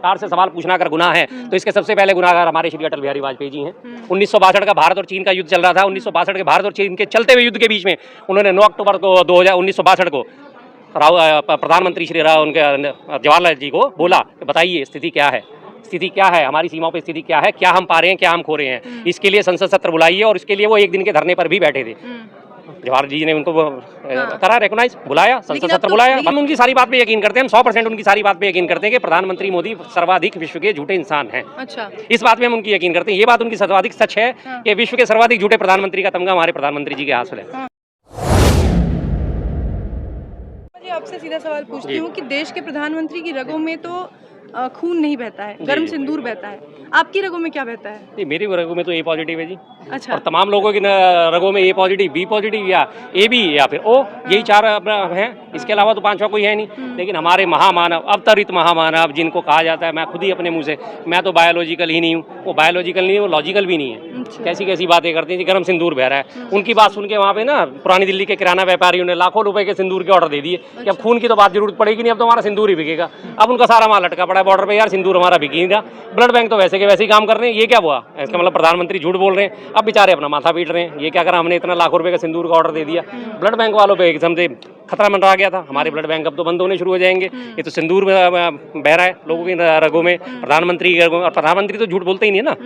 सरकार से सवाल पूछना अगर गुनाह है तो इसके सबसे पहले गुनाहगार हमारे श्री अटल बिहारी वाजपेयी जी हैं। 1962 का भारत और चीन का युद्ध चल रहा था। 1962 के भारत और चीन के चलते हुए युद्ध के बीच में उन्होंने 9 अक्टूबर को 1962 को प्रधानमंत्री श्री जवाहरलाल जी को बोला कि बताइए स्थिति क्या है, स्थिति क्या है, हमारी सीमाओं पे स्थिति क्या है, क्या हम पा रहे हैं, क्या हम खो रहे हैं। इसके लिए संसद सत्र बुलाइए और इसके लिए वो एक दिन के धरने पर भी बैठे थे। जवाहर जी ने उनको करा रिकॉग्नाइज, बुलाया, संसद सत्र बुलाया। हम उनकी सारी बात पे यकीन करते हैं, हम 100% उनकी सारी बात पे यकीन करते हैं कि प्रधानमंत्री मोदी सर्वाधिक विश्व के झूठे इंसान हैं। अच्छा, इस बात में हम उनकी यकीन करते हैं। ये बात उनकी सर्वाधिक सच है कि विश्व के सर्वाधिक झूठे प्रधानमंत्री का तमगा हमारे प्रधानमंत्री जी के हासिल है। आपसे सीधा सवाल पूछती हूँ कि देश के प्रधानमंत्री की रगों में तो खून नहीं बहता है, गर्म सिंदूर बहता है, आपकी रगों में क्या बहता है? नहीं, मेरी रगों में तो ए पॉजिटिव है जी। अच्छा। और तमाम लोगों की रगों में ए पॉजिटिव, बी पॉजिटिव या ए बी या फिर ओ, यही 4 हैं। इसके अलावा तो 5वां कोई है नहीं। लेकिन हमारे महामानव, अवतरित महामानव जिनको कहा जाता है, मैं खुद ही अपने मुंह से, मैं तो बायोलॉजिकल ही नहीं हूँ, वो बायोलॉजिकल नहीं है, वो लॉजिकल भी नहीं है। कैसी कैसी बातें करती हैं जी, गर्म सिंदूर बह रहा है। उनकी बात सुन के वहाँ पे ना पुरानी दिल्ली के किराना व्यापारियों ने लाखों रुपए के सिंदूर के ऑर्डर दे दिए कि अब खून की तो बात जरूरत पड़ेगी नहीं, अब तो हमारा सिंदूर ही बिकेगा। अब उनका सारा माल लटका पड़ा है बॉर्डर पे, यार सिंदूर हमारा बिक नहीं रहा। ब्लड बैंक तो वैसे के वैसे ही काम कर रहे हैं, ये क्या हुआ? इसका मतलब प्रधानमंत्री झूठ बोल रहे हैं, अब बेचारे अपना माथा पीट रहे हैं। ये क्या करा हमने, इतना लाखों रुपए का सिंदूर का ऑर्डर दे दिया। ब्लड बैंक वालों पे एकदम से खतरा मंडरा गया था, हमारे ब्लड बैंक अब तो बंद होने शुरू हो जाएंगे। ये तो सिंदूर बह रहा है लोगों की रगों में, प्रधानमंत्री की रगों में। और प्रधानमंत्री तो झूठ बोलते ही नहीं है ना,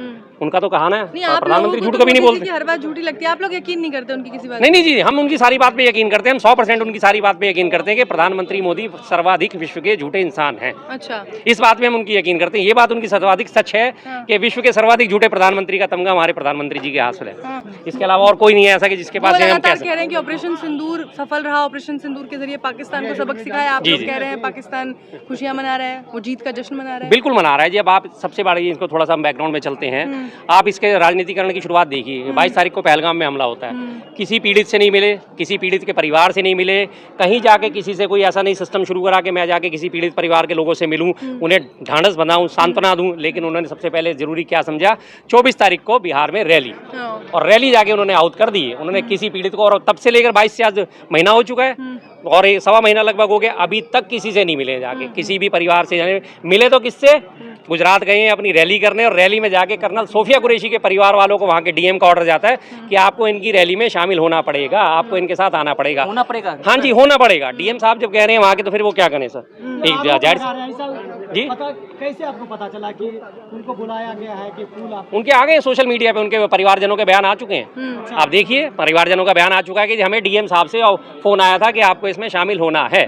उनका तो कहाना है, प्रधानमंत्री झूठ कभी नहीं बोलते। हर बात झूठी लगती है, आप लोग यकीन नहीं करते उनकी किसी बात? नहीं जी, हम उनकी सारी बात पे यकीन करते हैं, हम 100% उनकी सारी बात पे यकीन करते हैं कि प्रधानमंत्री मोदी सर्वाधिक विश्व के झूठे इंसान हैं। अच्छा, इस बात में हम उनकी यकीन करते हैं। ये बात उनकी सर्वाधिक सच है कि विश्व के सर्वाधिक झूठे प्रधानमंत्री का तमगा हमारे प्रधानमंत्री जी के हासिल है। इसके अलावा और कोई नहीं है ऐसा कि जिसके पास हम कह रहे हैं कि ऑपरेशन सिंदूर सफल रहा, ऑपरेशन सिंदूर के जरिए पाकिस्तान को सबक सिखाया। आप लोग कह रहे हैं पाकिस्तान खुशियां मना रहा है, वो जीत का जश्न मना रहा है। बिल्कुल मना रहा है जी। अब आप सबसे बड़ी इसको थोड़ा सा बैकग्राउंड में चलते हैं। आप इसके राजनीतिकरण की शुरुआत देखिए। 22 तारीख को पहलगाम में हमला होता है, किसी पीड़ित से नहीं मिले, किसी पीड़ित के परिवार से नहीं मिले, कहीं जाके किसी से कोई ऐसा नहीं सिस्टम शुरू करा कि मैं जाके किसी पीड़ित परिवार के लोगों से मिलूं, उन्हें ढांढस बनाऊं, सांत्वना दूं। लेकिन उन्होंने सबसे पहले जरूरी क्या समझा, 24 तारीख को बिहार में रैली, और रैली जाके उन्होंने आउट कर दी। उन्होंने किसी पीड़ित को, और तब से लेकर 22 से आज महीना हो चुका है और 1.25 महीना लगभग हो गया, अभी तक किसी से नहीं मिले जाके, किसी भी परिवार से मिले तो किससे? गुजरात गए हैं अपनी रैली करने, और रैली में जाके कर्नल सोफिया कुरैशी के परिवार वालों को वहाँ के डीएम का ऑर्डर जाता है कि आपको इनकी रैली में शामिल होना पड़ेगा, आपको इनके साथ आना पड़ेगा। होना पड़ेगा? हाँ जी, होना पड़ेगा। डीएम साहब जब कह रहे हैं वहाँ के, तो फिर वो क्या करें सर? एक जाहिर जी, कैसे आपको पता चला कि उनको बुलाया गया है कि फूल उनके आ गए सोशल मीडिया पे, उनके परिवारजनों के बयान आ चुके हैं। आप देखिए, परिवारजनों का बयान आ चुका है कि हमें डीएम साहब से फोन आया था कि आपको इसमें शामिल होना है।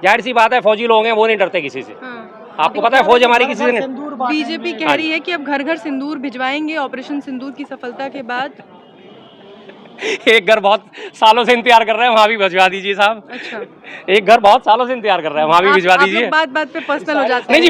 जाहिर सी बात है, फौजी लोग हैं, वो नहीं डरते किसी से। आपको पता है फौज हमारी किसी से नहीं। बीजेपी कह रही है कि अब घर घर सिंदूर भिजवाएंगे ऑपरेशन सिंदूर की सफलता के बाद। एक घर बहुत सालों से इंतजार कर रहे हैं, वहाँ भी भिजवा दीजिए साहब। अच्छा, एक घर बहुत सालों से इंतजार कर रहे हैं, वहाँ भी भिजवा दीजिए। बात बात पे पर्सनल हो जाता है। नहीं जी,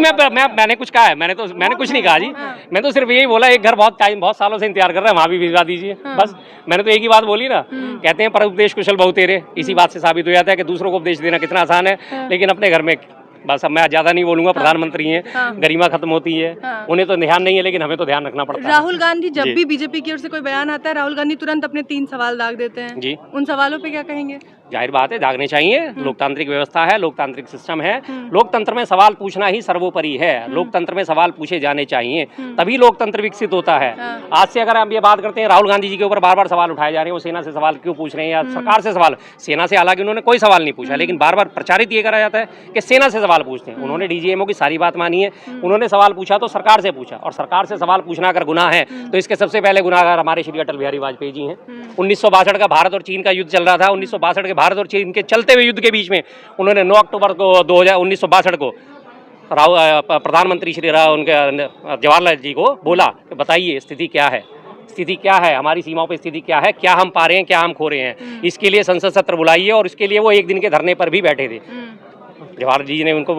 मैंने कुछ कहा है? मैंने कुछ नहीं कहा जी। मैं तो सिर्फ यही बोला, एक घर बहुत सालों से इंतजार कर रहे हैं, वहाँ भी भिजवा दीजिए। बस मैंने तो एक ही बात बोली ना। कहते हैं पर उपदेश कुशल बहु तेरे, इसी बात से साबित हो जाता है कि दूसरों को उपदेश देना कितना आसान है, लेकिन अपने घर में। बस अब मैं ज्यादा नहीं बोलूंगा। प्रधानमंत्री हैं, गरिमा खत्म होती है, उन्हें तो ध्यान नहीं है, लेकिन हमें तो ध्यान रखना पड़ता है। राहुल गांधी, जब भी बीजेपी की ओर से कोई बयान आता है, राहुल गांधी तुरंत अपने 3 सवाल दाग देते हैं जी। उन सवालों पे क्या कहेंगे? जाहिर बात है, दागने चाहिए। लोकतांत्रिक व्यवस्था है, लोकतांत्रिक सिस्टम है, लोकतंत्र में सवाल पूछना ही सर्वोपरि है। लोकतंत्र में सवाल पूछे जाने चाहिए, तभी लोकतंत्र विकसित होता है। आज से अगर हम ये बात करते हैं, राहुल गांधी जी के ऊपर बार बार सवाल उठाए जा रहे हैं, वो सेना से सवाल क्यों पूछ रहे हैं या सरकार से सवाल? सेना से हालांकि उन्होंने कोई सवाल नहीं पूछा, लेकिन बार बार प्रचारित ये करा जाता है कि सेना से सवाल पूछते हैं। उन्होंने डीजीएमओ की सारी बात मानी है, उन्होंने सवाल पूछा तो सरकार से पूछा, और सरकार से सवाल पूछना अगर गुनाह है तो इसके सबसे पहले गुनाहगार हमारे श्री अटल बिहारी वाजपेयी जी हैं। 1962 का भारत और चीन का युद्ध चल रहा था। 1962 के भारत और चीन के चलते हुए युद्ध के बीच में उन्होंने 9 अक्टूबर को 1962 को प्रधानमंत्री श्री जवाहरलाल जी को बोला कि बताइए स्थिति क्या है, स्थिति क्या है, हमारी सीमाओं पे स्थिति क्या है, क्या हम पा रहे हैं, क्या हम खो रहे हैं। इसके लिए संसद सत्र बुलाइए, और इसके लिए वो एक दिन के धरने पर भी बैठे थे। जवाहर जी ने उनको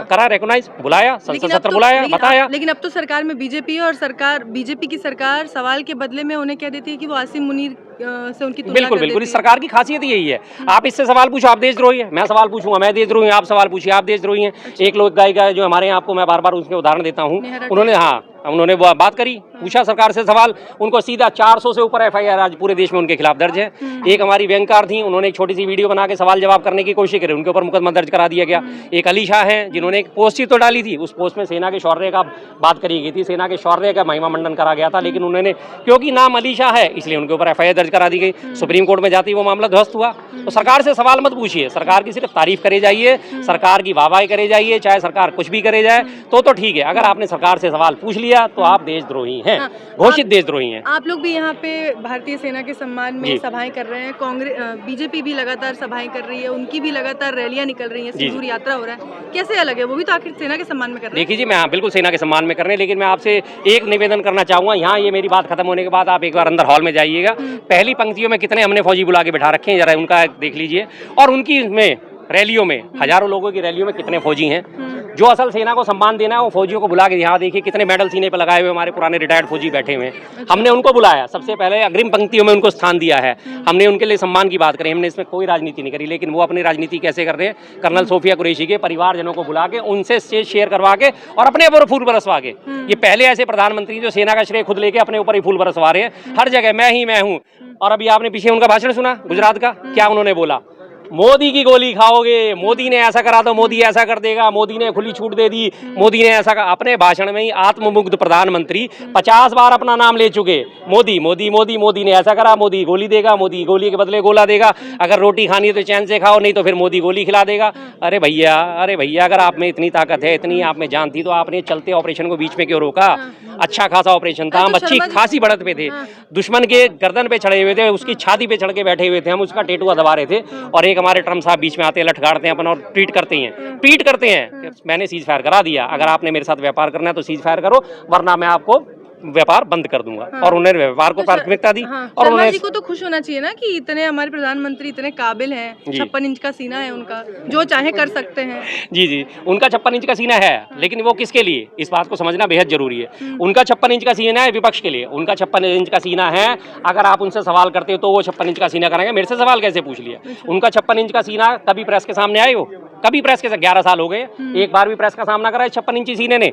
करा रिकॉग्नाइज, बुलाया, संसद सत्र बुलाया, बताया। लेकिन अब तो सरकार में बीजेपी है, और बीजेपी की सरकार सवाल के बदले में उन्हें क्या देती है कि वो आसिम मुनीर से उनकी तुलना बिल्कुल बिल्कुल, इस सरकार की खासियत यही है। आप इससे सवाल पूछो, आप देशद्रोही है, मैं सवाल पूछूंगा मैं देशद्रोही, आप सवाल पूछिए आप देशद्रोही हैं। एक लोक गायिका जो हमारे यहाँ, आपको मैं बार बार उसके उदाहरण देता हूँ, उन्होंने बात करी पूछा सरकार से सवाल, उनको सीधा 400 से ऊपर FIR आज पूरे देश में उनके खिलाफ दर्ज है। एक हमारी बैंकर थी, उन्होंने एक छोटी सी वीडियो बना के सवाल जवाब करने की कोशिश करी, उनके ऊपर मुकदमा दर्ज करा दिया गया। एक अली शाह है, जिन्होंने एक पोस्ट ही तो डाली थी, उस पोस्ट में सेना के शौर्य का बात करी गई थी, सेना के शौर्य का महिमा मंडन करा गया था, लेकिन उन्होंने क्योंकि नाम अली शाह है इसलिए उनके ऊपर FIR दर्ज करा दी गई। सुप्रीम कोर्ट में जाती वो मामला ध्वस्त हुआ। तो सरकार से सवाल मत पूछिए, सरकार की सिर्फ तारीफ करे जाइए, सरकार की वाहवाही करे जाइए, चाहे सरकार कुछ भी करे जाए तो ठीक है। अगर आपने सरकार से सवाल पूछ लिया तो आप देशद्रोही हैं, घोषित देशद्रोही हैं। आप लोग भी यहाँ पे भारतीय सेना के सम्मान में सभाएं कर रहे हैं, कांग्रेस बीजेपी भी लगातार सभाएं कर रही है, उनकी भी लगातार रैलियां निकल रही हैं, सिंदूर यात्रा हो रहा है, कैसे अलग है? वो भी तो आखिर सेना के सम्मान में कर रहे हैं। देखिए जी, मैं बिल्कुल सेना के सम्मान में कर रहे हैं, लेकिन मैं आपसे एक निवेदन करना चाहूंगा। यहाँ ये मेरी बात खत्म होने के बाद आप एक बार अंदर हॉल में जाइएगा, पहली पंक्तियों में कितने हमने फौजी बुला के बैठा रखे हैं, जरा उनका देख लीजिए। और उनकी में रैलियों में, हजारों लोगों की रैलियों में कितने फौजी हैं। जो असल सेना को सम्मान देना है वो फौजियों को बुला के, यहाँ देखिए कितने मेडल सीने पे लगाए हुए हमारे पुराने रिटायर्ड फौजी बैठे हुए हैं। हमने उनको बुलाया, सबसे पहले अग्रिम पंक्तियों में उनको स्थान दिया है, हमने उनके लिए सम्मान की बात करी, हमने इसमें कोई राजनीति नहीं करी। लेकिन वो अपनी राजनीति कैसे कर रहे हैं? कर्नल सोफिया कुरैशी के परिवारजनों को बुला के उनसे स्टेज शेयर करवा के और अपने ऊपर फूल बरसवा के। ये पहले ऐसे प्रधानमंत्री जो सेना का श्रेय खुद लेके अपने ऊपर ही फूल बरसवा रहे हैं, हर जगह मैं हूँ। और अभी आपने पीछे उनका भाषण सुना गुजरात का, क्या उन्होंने बोला? मोदी की गोली खाओगे, मोदी ने ऐसा करा तो मोदी ऐसा कर देगा, मोदी ने खुली छूट दे दी, मोदी ने ऐसा कहा। अपने भाषण में ही आत्ममुग्ध प्रधानमंत्री 50 बार अपना नाम ले चुके, मोदी मोदी मोदी, मोदी ने ऐसा करा, मोदी गोली देगा, मोदी गोली के बदले गोला देगा, अगर रोटी खानी है तो चैन से खाओ, नहीं तो फिर मोदी गोली खिला देगा। अरे भैया अगर आप में इतनी ताकत है, इतनी आप में जान थी, तो आपने चलते ऑपरेशन को बीच में क्यों रोका? अच्छा खासा ऑपरेशन था, हम अच्छी खासी बढ़त पे थे, दुश्मन के गर्दन पे चढ़े हुए थे, उसकी छाती पे चढ़ के बैठे हुए थे, हम उसका टेटुआ दबा रहे थे। और एक हमारे ट्रम्प साहब बीच में आते हैं, लठगाड़ते हैं अपन और ट्वीट करते हैं मैंने सीज फायर करा दिया, अगर आपने मेरे साथ व्यापार करना है तो सीज फायर करो, वरना मैं आपको व्यापार बंद कर दूंगा। और उन्होंने व्यापार को प्राथमिकता दी। और शर्मा जी को तो खुश होना चाहिए ना कि इतने हमारे प्रधानमंत्री इतने काबिल हैं, 56 इंच का सीना है उनका, जो चाहे कर सकते हैं। जी, उनका 56 इंच का सीना है, लेकिन वो किसके लिए, इस बात को समझना बेहद जरूरी है। उनका 56 इंच का सीना है विपक्ष के लिए, उनका 56 इंच का सीना है। अगर आप उनसे सवाल करते हो तो वो 56 इंच का सीना करेंगे, मेरे से सवाल कैसे पूछ लिया? उनका 56 इंच का सीना कभी प्रेस के सामने आए हो? कभी प्रेस के 11 साल हो गए, एक बार भी प्रेस का सामना करा है 56 इंची सीने ने?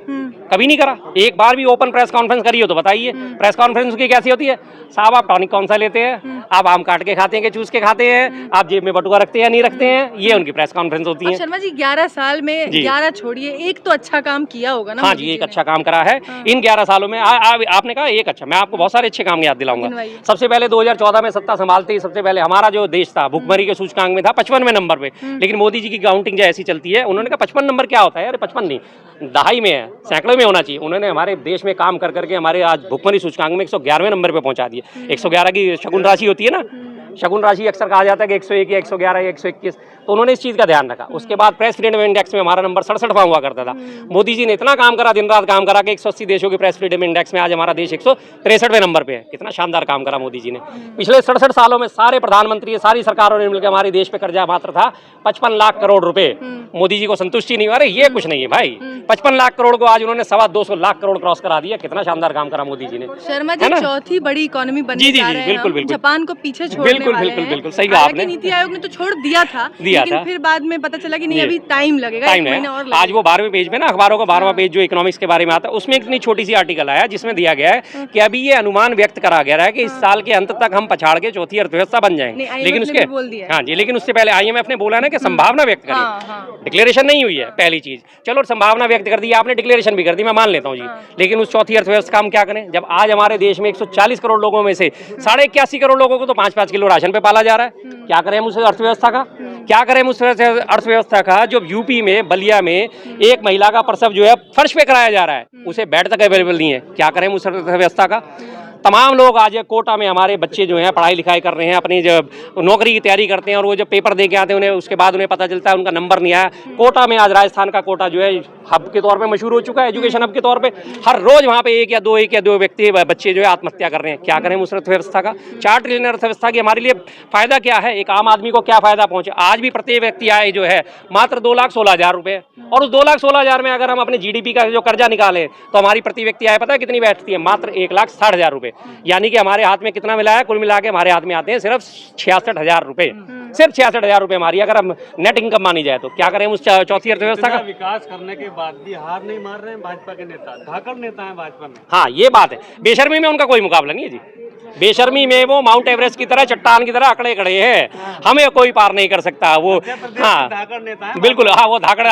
कभी नहीं करा। एक बार भी ओपन प्रेस कॉन्फ्रेंस करी हो तो बताइए। प्रेस कॉन्फ्रेंस की कैसी होती है? साहब आप टॉनिक कौन सा लेते हैं, आप आम काट के खाते हैं कि चूस के खाते हैं, आप जेब में बटुआ रखते हैं या नहीं रखते हैं, ये उनकी प्रेस कॉन्फ्रेंस होती है। शर्मा जी 11 साल में 11 छोड़िए, एक तो अच्छा काम किया होगा ना? हाँ जी, एक अच्छा काम करा है इन 11 सालों में। आपने कहा एक अच्छा, मैं आपको बहुत सारे अच्छे काम याद दिलाऊंगा। सबसे पहले 2014 में सत्ता संभालते ही सबसे पहले हमारा जो देश था भुखमरी के सूचकांक में था 55वें नंबर पे, लेकिन मोदी जी की काउंटिंग जो ऐसी चलती है, उन्होंने कहा 55 नंबर क्या होता है? अरे 55 नहीं, दहाई में है, सैकड़ों में होना चाहिए। उन्होंने हमारे देश में काम कर करके हमारे आज भुखमरी सूचकांक में 111वें नंबर पे पहुंचा दिए। 111 की शगुन राशि होती है ना, शगुन राशि अक्सर कहा जाता है कि 101 या 111 या 121, तो उन्होंने इस चीज़ का ध्यान रखा। उसके बाद प्रेस फ्रीडम इंडेक्स में हमारा नंबर 67वां हुआ करता था। मोदी जी ने इतना काम करा, दिन रात काम करा कि 180 देशों के प्रेस फ्रीडम इंडेक्स में आज हमारा देश 163वें नंबर पे है। कितना शानदार काम करा मोदी जी ने। पिछले 67 सालों में सारे प्रधानमंत्री, सारी सरकारों ने मिलकर हमारे देश पे कर्जा मात्र था 55 लाख करोड़ रुपए। मोदी जी को संतुष्टि नहीं, अरे ये कुछ नहीं है भाई, 55 लाख करोड़ को आज उन्होंने 225 लाख करोड़ क्रॉस करा दिया। कितना शानदार काम करा मोदी जी ने। शर्मा जी चौथी बड़ी इकोनॉमी बनने जा रहे हैं, बिल्कुल जापान को पीछे छोड़ने वाले हैं। बिल्कुल सही कहा आपने। नीति आयोग ने तो छोड़ दिया था, लेकिन फिर बाद में पता चला कि नहीं अभी टाइम लगेगा, एक महीना और लगेगा। आज वो 12वें पेज में ना, अखबारों का 12वां पेज जो इकोनॉमिक्स के बारे में आता है, उसमें इतनी छोटी सी आर्टिकल आया जिसमें दिया गया है कि अभी ये अनुमान व्यक्त करा गया है कि इस साल के अंत तक हम पछाड़ के चौथी अर्थव्यवस्था बन जाएंगे। लेकिन उसके हाँ जी, लेकिन उससे पहले IMF ने बोला ना कि संभावना व्यक्त करी, डिक्लेरेशन नहीं हुई है। पहली चीज, चलो संभावना व्यक्त कर दी आपने, डिक्लेरेशन भी कर दी, मैं मान लेता हूँ जी, लेकिन उस चौथी अर्थव्यवस्था का हम क्या करें जब आज हमारे देश में 140 करोड़ लोगों में से 81.5 करोड़ लोगों को तो 5-5 किलो राशन पे पाला जा रहा है। क्या करें हम उस अर्थव्यवस्था का? क्या करें हम उस अर्थव्यवस्था का जो यूपी में बलिया में एक महिला का प्रसव जो है फर्श पे कराया जा रहा है, उसे बेड तक अवेलेबल नहीं है। क्या करें हम उस अर्थव्यवस्था का? तमाम लोग आज कोटा में हमारे बच्चे जो हैं पढ़ाई लिखाई कर रहे हैं, अपनी जब नौकरी की तैयारी करते हैं और वो जब पेपर दे के आते हैं उन्हें उसके बाद उन्हें पता चलता है उनका नंबर नहीं आया। कोटा में आज राजस्थान का कोटा जो है हब के तौर पे मशहूर हो चुका है, एजुकेशन हब के तौर पे। हर रोज वहाँ पे एक या दो व्यक्ति बच्चे जो है आत्महत्या कर रहे हैं। क्या करें उस अर्थव्यवस्था का? 4 ट्रिलियन अर्थव्यवस्था की हमारे लिए फायदा क्या है? एक आम आदमी को क्या फायदा पहुंचे? आज भी प्रत्येक व्यक्ति आय जो है मात्र 2,16,000 रुपए, और उस 2,16,000 में अगर हम अपने GDP का जो कर्जा निकालें तो हमारी प्रति व्यक्ति आय पता है कितनी बैठती है? मात्र 1,60,000 रुपए। यानी कि हमारे हाथ में कितना मिला है, कुल मिला के हमारे हाथ में आते हैं सिर्फ 66,000 रुपए, सिर्फ 66,000 रुपए हमारी अगर हम नेट इनकम मानी जाए तो। क्या करें उस चौथी अर्थव्यवस्था का? विकास करने के बाद भी हार नहीं मार रहे हैं भाजपा के नेता, धाकड़ नेता है भाजपा में। हाँ ये बात है, बेशर्मी में उनका कोई मुकाबला नहीं है जी। बेशर्मी में वो माउंट एवरेस्ट की तरह, चट्टान की तरह अकड़े खड़े हैं, हमें कोई पार नहीं कर सकता वो। हाँ धाकड़ नेता है बिल्कुल, हाँ वो धाकड़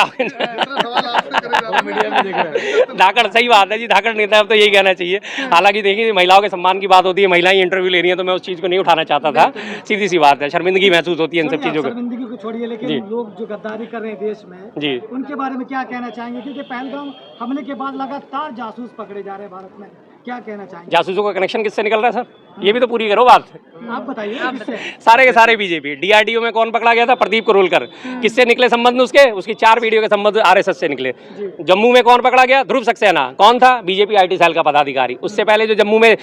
धाकड़, सही बात है जी, धाकड़ नेता है, तो यही कहना चाहिए। हालांकि देखिए महिलाओं के सम्मान की बात होती है, महिलाएं इंटरव्यू ले रही हैं, तो मैं उस चीज़ को नहीं उठाना चाहता था, सीधी सी बात है, शर्मिंदगी महसूस होती है इन सब चीज़ों को। शर्मिंदगी को छोड़िए, लेकिन लोग जो गद्दारी कर रहे हैं देश में जी, उनके बारे में क्या कहना चाहेंगे? क्योंकि पहलगाम हमले के बाद लगातार जासूस पकड़े जा रहे हैं भारत में, क्या कहना चाहेंगे? जासूसों का कनेक्शन किससे निकल रहा है सर, ये भी तो पूरी करो बात। आप बताइए किससे? सारे के सारे बीजेपी। डीआरडीओ में कौन पकड़ा गया था? प्रदीप करोलकर। किससे निकले संबंध उसके? उसकी 4 वीडियो के संबंध आरएसएस से निकले। जम्मू में कौन पकड़ा गया? ध्रुव सक्सेना। कौन था? बीजेपी आईटी सेल का पदाधिकारी। उससे पहले जो जम्मू में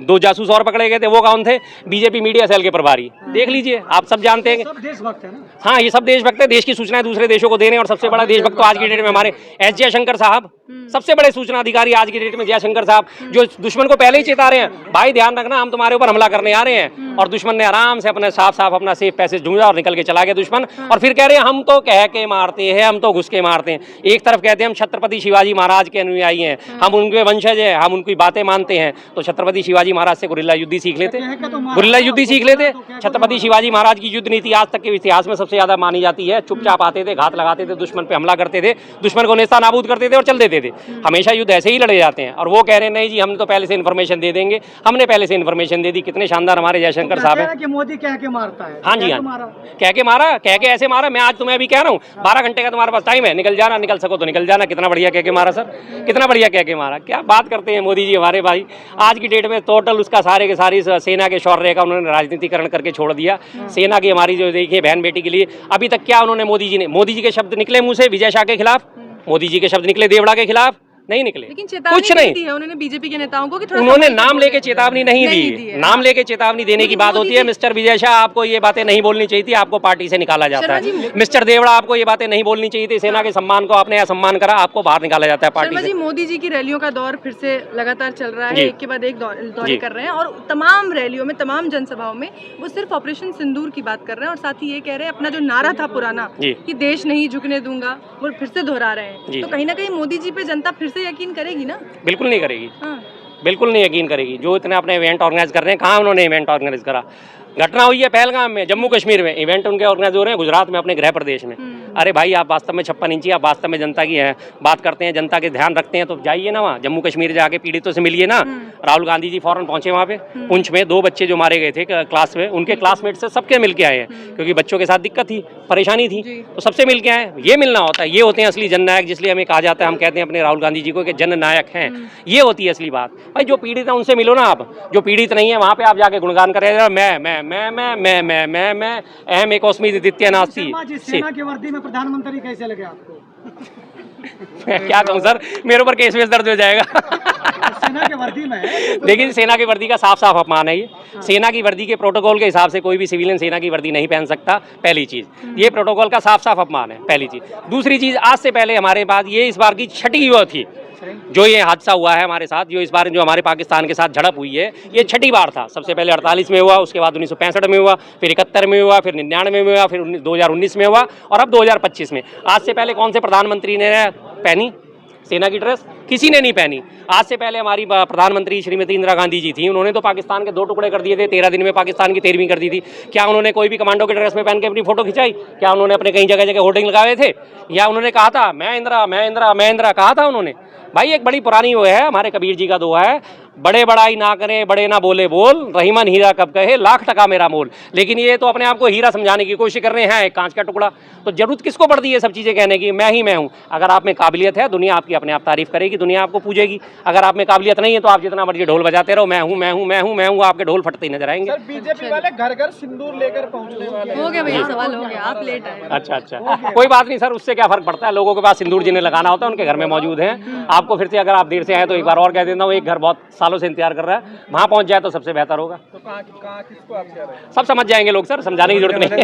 2 जासूस और पकड़े गए थे वो कौन थे? बीजेपी मीडिया सेल के प्रभारी। देख लीजिए, आप सब जानते हैं। सब देशभक्त है ना? हाँ, ये सब देशभक्त है, देश की सूचनाएं दूसरे देशों को दे रहे हैं। और सबसे बड़ा देशभक्त तो आज की डेट में हमारे एस जयशंकर साहब, सबसे बड़े सूचना अधिकारी आज की डेट में जयशंकर साहब, जो दुश्मन को पहले ही चेता रहे हैं, भाई ध्यान रखना हम तुम्हारे ऊपर हमला करने आ रहे हैं। और दुश्मन ने आराम से अपने साफ अपना सेफ पैसेज ढूंढा और निकल के चला गया दुश्मन। और फिर कह रहे हैं हम तो कह के मारते हैं, हम तो घुस के मारते हैं। एक तरफ कहते हैं हम छत्रपति शिवाजी महाराज के अनुयायी हैं, हम उनके वंशज हैं, हम उनकी बातें मानते हैं, तो छत्रपति शिवाजी महाराज से गुरिल्ला युद्ध सीख लेते, गुरिल्ला युद्ध सीख लेते। छत्रपति शिवाजी महाराज की युद्ध नीति आज तक के इतिहास में सबसे ज्यादा मानी जाती है। चुपचाप आते थे, घात लगाते थे, दुश्मन पे हमला करते थे, दुश्मन को नेस्ता नाबूद करते थे और चल देते थे। हमेशा युद्ध ऐसे ही लड़े जाते हैं। और वो कह रहे हैं नहीं जी, हम तो पहले से इन्फॉर्मेशन दे देंगे, हमने पहले से इन्फॉर्मेशन दे दी। कितने शानदार हमारे जयशंकर साहब हैं कि मोदी कह के मारता है। हाँ जी, हाँ, कह के मारा, कह के ऐसे मारा। मैं आज तुम्हें अभी कह रहा हूँ 12 घंटे का तुम्हारे पास टाइम है, निकल जाना, निकल सको तो निकल जाना। कितना बढ़िया कह के मारा सर, कितना बढ़िया कह के मारा। क्या बात करते हैं मोदी जी हमारे भाई। आज की डेट में टोटल उसका सारे के सारी सेना के शौर्य का उन्होंने राजनीतिकरण करके छोड़ दिया। सेना की हमारी जो देखिए बहन बेटी के लिए अभी तक क्या उन्होंने मोदी जी के शब्द निकले मुंह से विजय शाह के खिलाफ, मोदी जी के शब्द निकले देवड़ा के खिलाफ? नहीं निकले। लेकिन चेतावनी कुछ नहीं दी है उन्होंने बीजेपी के नेताओं को कि थोड़ा उन्होंने नाम लेके चेतावनी नहीं दी। नाम लेके चेतावनी देने की बात होती है। मिस्टर विजय शाह, आपको ये बातें नहीं बोलनी चाहिए थी, आपको पार्टी से निकाला जाता है। मिस्टर देवड़ा, आपको ये बातें नहीं बोलनी चाहिए थी। सेना के सम्मान को आपने असम्मान करा, आपको बाहर निकाला जाता है पार्टी से। मोदी जी की रैलियों का दौर फिर से लगातार चल रहा है, एक के बाद एक दौरे कर रहे हैं और तमाम रैलियों में, तमाम जनसभाओं में वो सिर्फ ऑपरेशन सिंदूर की बात कर रहे हैं। और साथ ही ये कह रहे हैं अपना जो नारा था पुराना कि देश नहीं झुकने दूंगा, वो फिर से दोहरा रहे हैं। तो कहीं ना कहीं मोदी जी पे जनता फिर से यकीन करेगी ना? बिल्कुल नहीं करेगी, बिल्कुल नहीं यकीन करेगी। जो इतने अपने इवेंट ऑर्गेनाइज कर रहे हैं, कहाँ उन्होंने इवेंट ऑर्गेनाइज करा? घटना हुई है पहलगाम में, जम्मू कश्मीर में इवेंट उनके ऑर्गेनाइज हो रहे हैं, गुजरात में अपने गृह प्रदेश में। अरे भाई, आप वास्तव में 56 इंची, आप वास्तव में जनता की है बात करते हैं, जनता के ध्यान रखते हैं, तो जाइए ना वहाँ जम्मू कश्मीर, जाके पीड़ितों से मिलिए ना। राहुल गांधी जी फौरन पहुंचे वहाँ पे। पुंछ में 2 बच्चे जो मारे गए थे क्लास में, उनके क्लासमेट से सबके मिल के आए हैं, क्योंकि बच्चों के साथ दिक्कत थी, परेशानी थी, तो सबसे मिल के आए। ये मिलना होता है, ये होते हैं असली जननायक, जिसलिए हमें कहा जाता है, हम कहते हैं अपने राहुल गांधी जी को कि जननायक हैं। ये होती है असली बात। भाई जो पीड़ित है उनसे मिलो ना आप, जो पीड़ित नहीं है वहाँ पे आप जाके गुणगान करें, मैं अहम एक औस्मी द्वितीय नास्ती। सेना की वर्दी में प्रधानमंत्री कैसे लगे आपको? क्या कहूँ सर, मेरे ऊपर केस वेस दर्ज हो जाएगा। सेना की वर्दी में लेकिन सेना की वर्दी का साफ अपमान है ये। सेना की वर्दी के प्रोटोकॉल के हिसाब से कोई भी सिविलियन सेना की वर्दी नहीं पहन सकता, पहली चीज। ये प्रोटोकॉल का साफ अपमान है, पहली चीज। दूसरी चीज, आज से पहले हमारे पास ये इस बार की छठी वो थी जो ये हादसा हुआ है हमारे साथ, जो इस बार जो हमारे पाकिस्तान के साथ झड़प हुई है, ये छठी बार था। सबसे पहले 48 में हुआ, उसके बाद 1965 में हुआ, फिर 71 में हुआ, फिर 99 में हुआ, फिर 2019 में हुआ और अब 2025 में। आज से पहले कौन से प्रधानमंत्री ने पहनी सेना की ड्रेस? किसी ने नहीं पहनी। आज से पहले हमारी प्रधानमंत्री श्रीमती इंदिरा गांधी जी थी, उन्होंने तो पाकिस्तान के 2 टुकड़े कर दिए थे, 13 दिन में पाकिस्तान की 13वीं कर दी थी। क्या उन्होंने कोई भी कमांडो के ड्रेस में पहन के अपनी फोटो खिंचाई? क्या उन्होंने अपने कई जगह जगह होर्डिंग लगाए थे? या उन्होंने कहा था मैं इंदिरा, मैं इंदिरा, मैं इंदिरा, कहा था उन्होंने? भाई एक बड़ी पुरानी वो है, हमारे कबीर जी का दोहा है, बड़े बड़ाई ना करें, बड़े ना बोले बोल, रहीमन हीरा कब कहे, लाख टका मेरा मोल। लेकिन ये तो अपने आप को हीरा समझाने की कोशिश कर रहे हैं, एक कांच का टुकड़ा। तो जरूरत किसको पड़ती है सब चीज़ें कहने की? मैं ही मैं हूँ। अगर आप में काबिलियत है, दुनिया आपकी अपने आप तारीफ करेगी, दुनिया आपको पूजेगी। अगर आप में काबिलियत नहीं है तो आप जितना मर्जी ढोल बजाते रहो, मैं हूँ, मैं हूँ, मैं हूँ, मैं हूँ, आपके ढोल फटते ही नजर आएंगे। सर, बीजेपी वाले घर घर सिंदूर लेकर पहुंचने वाले हो गया भैया, सवाल हो गया, आप लेट आए। अच्छा, कोई बात नहीं सर, उससे क्या फर्क पड़ता है? लोगों के पास सिंदूर जिन्हें लगाना होता है उनके घर में मौजूद है। आपको फिर से, अगर आप देर से आए तो एक बार और कह देता हूँ, एक घर बहुत सालों से इंतजार कर रहा है, वहाँ पहुँच जाए तो सबसे बेहतर होगा। तो कहाँ किसको आप कह रहे हैं? सब समझ जाएंगे लोग सर, समझाने की जरूरत नहीं है।